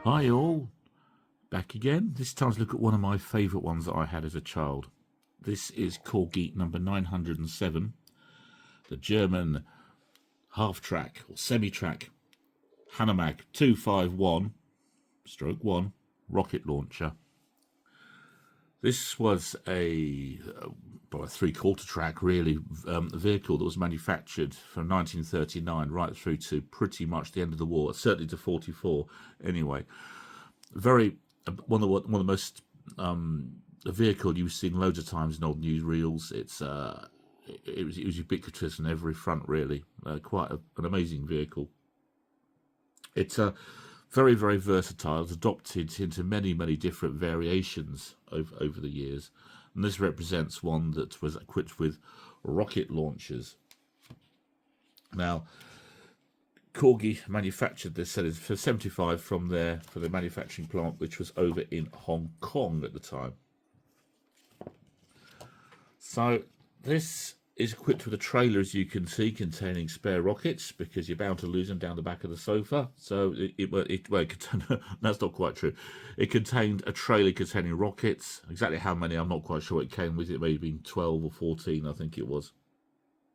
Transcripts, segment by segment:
Hi all, back again. This time to look at one of my favourite ones that I had as a child. This is Corgi number 907, the German half-track or semi-track Hanomag 251/1 rocket launcher. This was a three-quarter track, really, vehicle that was manufactured from 1939 right through to pretty much the end of the war, certainly to 44 anyway. One of the most a vehicle you've seen loads of times in old newsreels. It was ubiquitous on every front, really. Quite an amazing vehicle. It's very, very versatile. It's adopted into many, many different variations over the years. And this represents one that was equipped with rocket launchers. Now, Corgi manufactured this for 75 for the manufacturing plant, which was over in Hong Kong at the time. So this is equipped with a trailer, as you can see, containing spare rockets, because you're bound to lose them down the back of the sofa. So that's not quite true. It contained a trailer containing rockets. Exactly how many, I'm not quite sure it came with. It may have been 12 or 14, I think it was.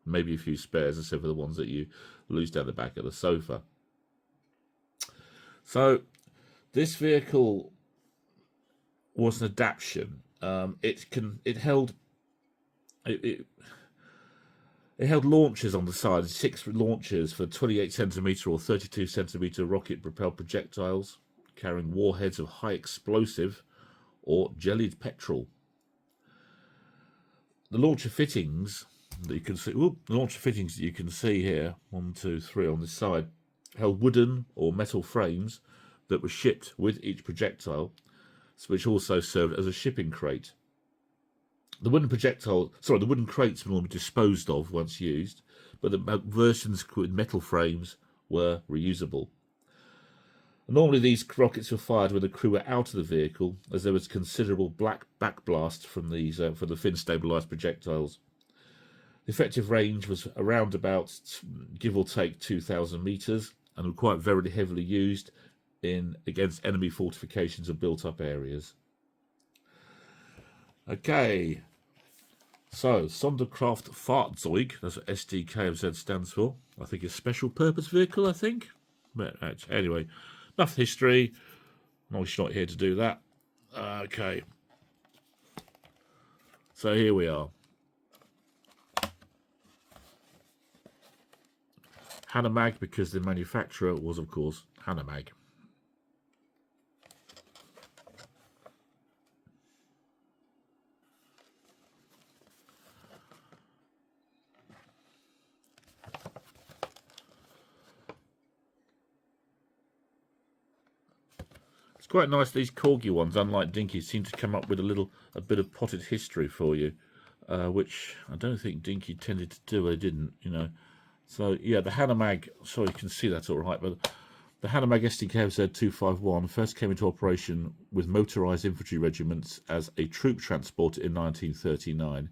Maybe a few spares, except for the ones that you lose down the back of the sofa. So this vehicle was an adaptation. It held launchers on the side, 6 launchers for 28 centimetre or 32 centimetre rocket propelled projectiles carrying warheads of high explosive or jellied petrol. The launcher fittings that you can see, here, 1, 2, 3 on this side, held wooden or metal frames that were shipped with each projectile, which also served as a shipping crate. The wooden crates were normally disposed of once used, but the versions with metal frames were reusable. Normally these rockets were fired when the crew were out of the vehicle, as there was considerable black backblast from these for the fin stabilised projectiles. The effective range was around about, give or take, 2,000 metres, and were quite very heavily used against enemy fortifications and built-up areas. Okay, so Sonderkraftfahrzeug, that's what Sd.Kfz stands for. I think it's special purpose vehicle, I think. But anyway, enough history. I'm obviously not here to do that. Okay, so here we are. Hanomag, because the manufacturer was, of course, Hanomag. It's quite nice, these Corgi ones, unlike Dinky, seem to come up with a bit of potted history for you, which I don't think Dinky tended to do. They didn't, you know. So yeah, the Hanomag. Sorry, you can see that all right, but the Hanomag Sd.Kfz 251 first came into operation with motorised infantry regiments as a troop transporter in 1939.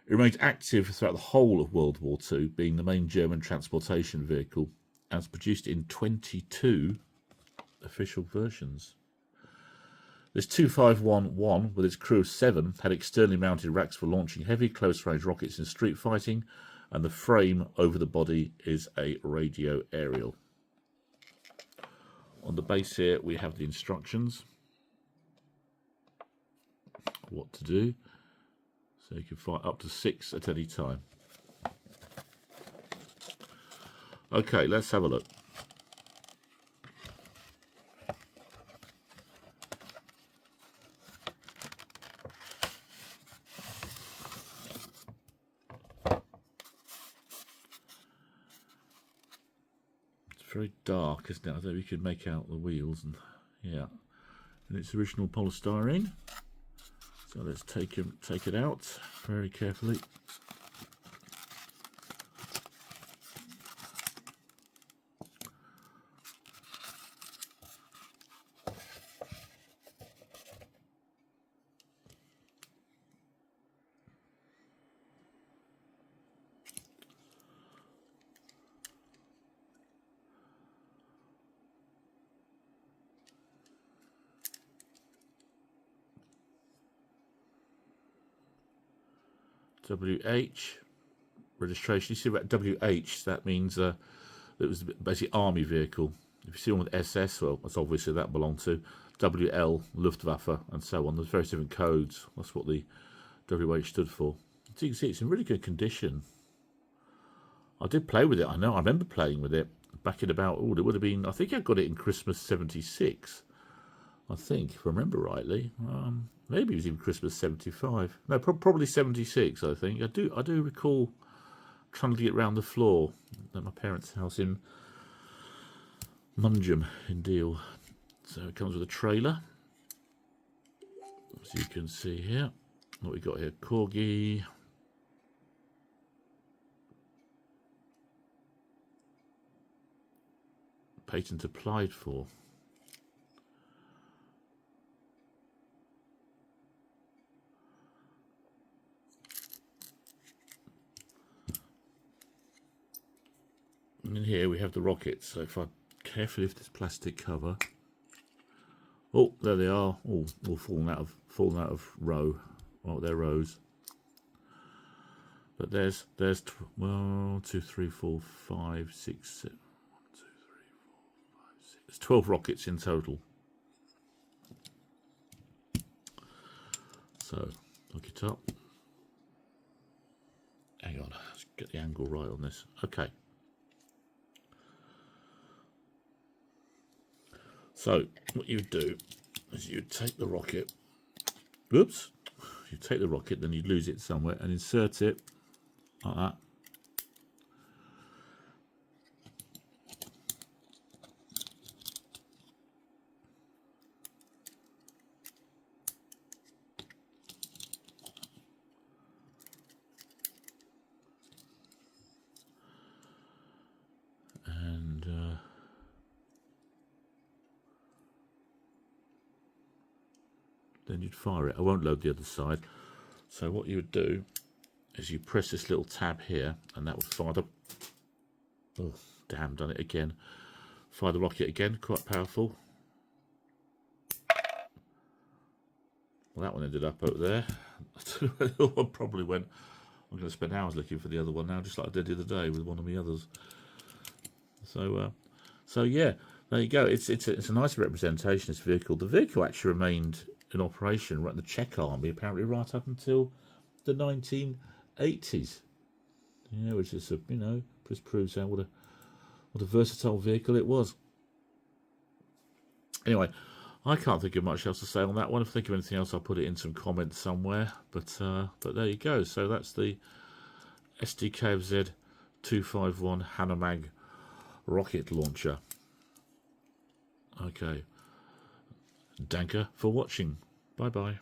It remained active throughout the whole of World War II, being the main German transportation vehicle, and was produced in 22 official versions. This 251-1, with its crew of 7, had externally mounted racks for launching heavy close-range rockets in street fighting, and the frame over the body is a radio aerial. On the base here, we have the instructions, what to do, so you can fire up to 6 at any time. Okay, let's have a look. Very dark, isn't it? I think we can make out the wheels, and yeah, and it's original polystyrene. So let's take it out very carefully. WH registration. You see that WH, that means it was basically army vehicle. If you see one with SS, well, that's obviously that belonged to. WL, Luftwaffe, and so on. There's various different codes. That's what the WH stood for. So you can see it's in really good condition. I did play with it, I know. I remember playing with it back in about, it would have been, I think I got it in Christmas 76. I think, if I remember rightly. Maybe it was even Christmas 75. No, probably 76, I think. I do recall trying to get round the floor at my parents' house in Munjum in Deal. So it comes with a trailer, as you can see here. What we got here, Corgi. Patent applied for. And in here we have the rockets. So if I carefully lift this plastic cover, oh, there they are, all falling out of row. Well, they're rows. But there's 1, 2, 3, 4, 5, 6, 7. 1, 2, 3, 4, 5, 6. There's 12 rockets in total. So look it up. Hang on, let's get the angle right on this. Okay. So what you do is you take the rocket. Whoops. You take the rocket, then you lose it somewhere and insert it like that. And then you'd fire it. I won't load the other side. So what you would do is you press this little tab here, and that would fire the... Oh, damn, done it again. Fire the rocket again, quite powerful. Well, that one ended up over there. I don't know where the other one probably went. I'm going to spend hours looking for the other one now, just like I did the other day with one of the others. So yeah, there you go. It's a nice representation of this vehicle. The vehicle actually remained in operation right in the Czech army, apparently right up until the 1980s. Yeah, which is just proves out what a versatile vehicle it was. Anyway, I can't think of much else to say on that one. If I think of anything else, I'll put it in some comments somewhere. But there you go. So that's the Sd.Kfz 251 Hanomag rocket launcher. Okay. Danke for watching. Bye bye.